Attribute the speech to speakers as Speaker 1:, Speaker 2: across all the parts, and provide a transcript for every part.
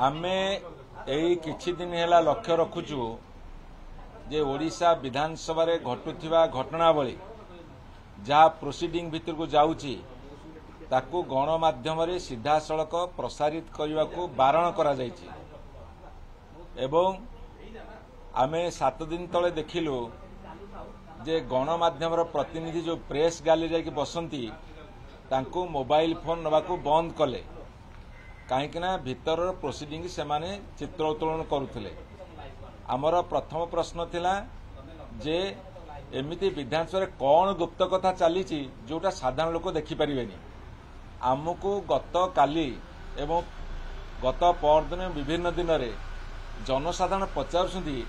Speaker 1: आमे एई किछि दिन हेला लक्ष्य रखुचु जे ओडिशा विधानसभा रे घटुथिबा घटनावली जहाँ प्रोसीडिंग भितर को जाउची ताकू गणमाध्यम रे सीधा सड़क प्रसारित करने को बारण करा जायछि एवं आमे 7 दिन तले देखिलु जे गणमाध्यम प्रतिनिधि जो प्रेस गैलरी जाकि बसंती तांको मोबाइल फोन नबाकू बंद कले कहीं भितर प्रोसीडिंग से माने चित्र उत्तोलन करुले। आमर प्रथम प्रश्न थिला जे एमिति विधानसभा कौन गुप्त कथा चली जोटा साधारण लोक देखिपारे आमको गत काली एवं गत परदिन विभिन्न दिन में जनसाधारण पचारुछंती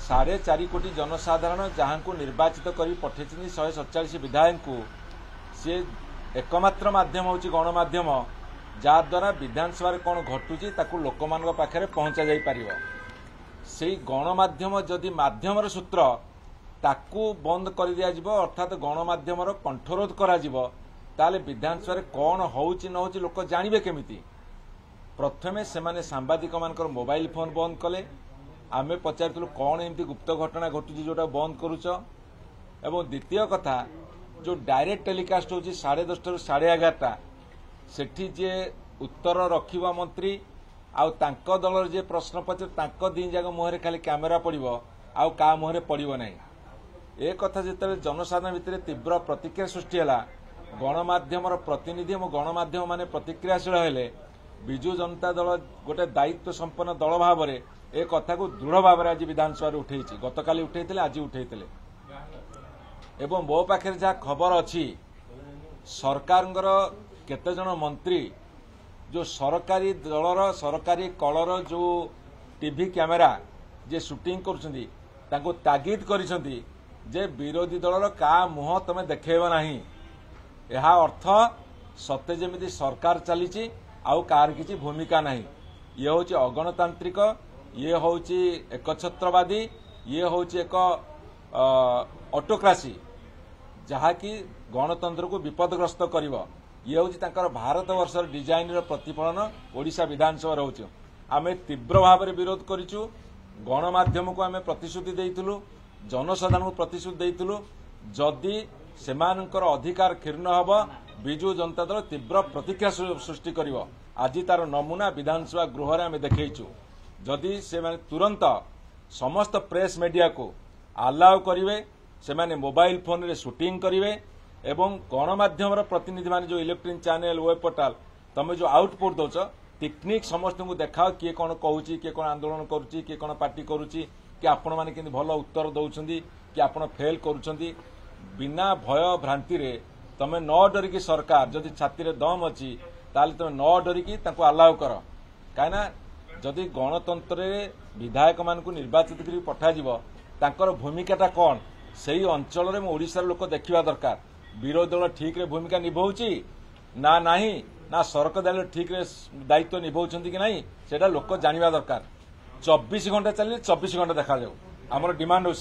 Speaker 1: 4.5 कोटी जनसाधारण जहां को निर्वाचित कर पठे 147 विधायक को सी एकमात्र माध्यम होची गणमाध्यम जहाद्वारा विधानसभा कौन घटुची ताकू लोक मान पाखे पहुंचा जाई पारिबो। सेई गणमाध्यम जदि माध्यमर सूत्र ताकू बंद कर दिया जिवो अर्थात गणमाध्यमर कंठरोध करा जिवो ताले विधानसभा कौन होउची न होउची लोक जानिबे केमिति। प्रथमे सेमाने सांबादिक मानकर मोबाइल फोन बंद कले। आमे पचारितलु कौन एमती गुप्त घटना घटुची जोटा बंद करूच एवं द्वितीय कथा जो डायरेक्ट टेलीकास्ट होची 10:30 रु 11:30 सेठी जे उत्तर रखिबा मंत्री आउ तांको दलर जे प्रश्न पचार तांको दिन जाक मुहरे खाली कैमेरा पड़िबो आउ का मुहरे पड़िबो नाही। ए कथा जेतले जनसाधारण भितर तीव्र प्रतिक्रिया सृष्टि हला गणमाध्यमर प्रतिनिधि और गणमाध्यम माने प्रतिक्रियाशील हेले विजु जनता दल गोटे दायित्व संपन्न दल भाव में ए कथा को दृढ़ भाव आज विधानसभा उठे गतकाली उठे आज उठे एवं मो पाखे जहाँ खबर अच्छी सरकार केते जन मंत्री जो सरकारी दलर सरकारी कलर जो टीवी कैमेरा जे शूटिंग करुछंती तांको तागिद करिसंती जे विरोधी दलर का मुह तमे देखेबो नाही। यह अर्थ सत्य जेमिति सरकार चलीची आउ कार किछि भूमिका नाही। ये होची अगणतांत्रिक ये होची एकछत्रवादी ये होची एक ऑटोक्रासी जहाँकि गणतंत्र को विपदग्रस्त करिवो। ये हूँ तांकर भारत वर्षर डिजाइन प्रतिफलन ओडिशा विधानसभा रोच आमे तीव्र भाव में विरोध करिचु। गणमाध्यम को आमे प्रतिश्रुति देइथिलु जनसाधारण को प्रतिश्रुति देइथिलु जदि सेमानकर अधिकार क्षीर्ण हब विजु जनता दल तीव्र प्रतिक्रिया सृष्टि करिवो। आज तार नमूना विधानसभा गृह में आमे देखैचु जदि से तुरंत समस्त प्रेस मीडिया को अलाउ करिवे सेमाने मोबाइल फोन रे शूटिंग करिवे एवं गणमाध्यम प्रतिनिधि मान जो इलेक्ट्रॉनिक चैनल वेब पोर्टाल तमे जो आउटपुट दौच टेक्निक समस्त को देखाओ किए कौन कहूँ किए कौन आंदोलन करुच्ची किए कौन पार्टी करुच्ची कि आपण मैंने कि भल उत्तर दौरान कि आप फेल करुँच बिना भय भ्रांति रे तमे न डरिकी सरकार जदि छाती रे दम अच्छी ताले तमे न डरिकी तांको अलाउ कर कहीं जदि गणतंत्र विधायक मान को निर्वाचित कर पठाଯିव तांकर भूमिकाटा कौन से अंचल में ओडिशार लोक देखा दरकार। विरोधी दल ठीक रे भूमिका निभाउची ना नहीं ना सरकार दल ठीक रे दायित्व निभाउछंती कि नहीं सेटा लोक जानिबा दरकार। 24 घंटा चलिए 24 घंटा देखा जाऊ आमर डिमांड हो।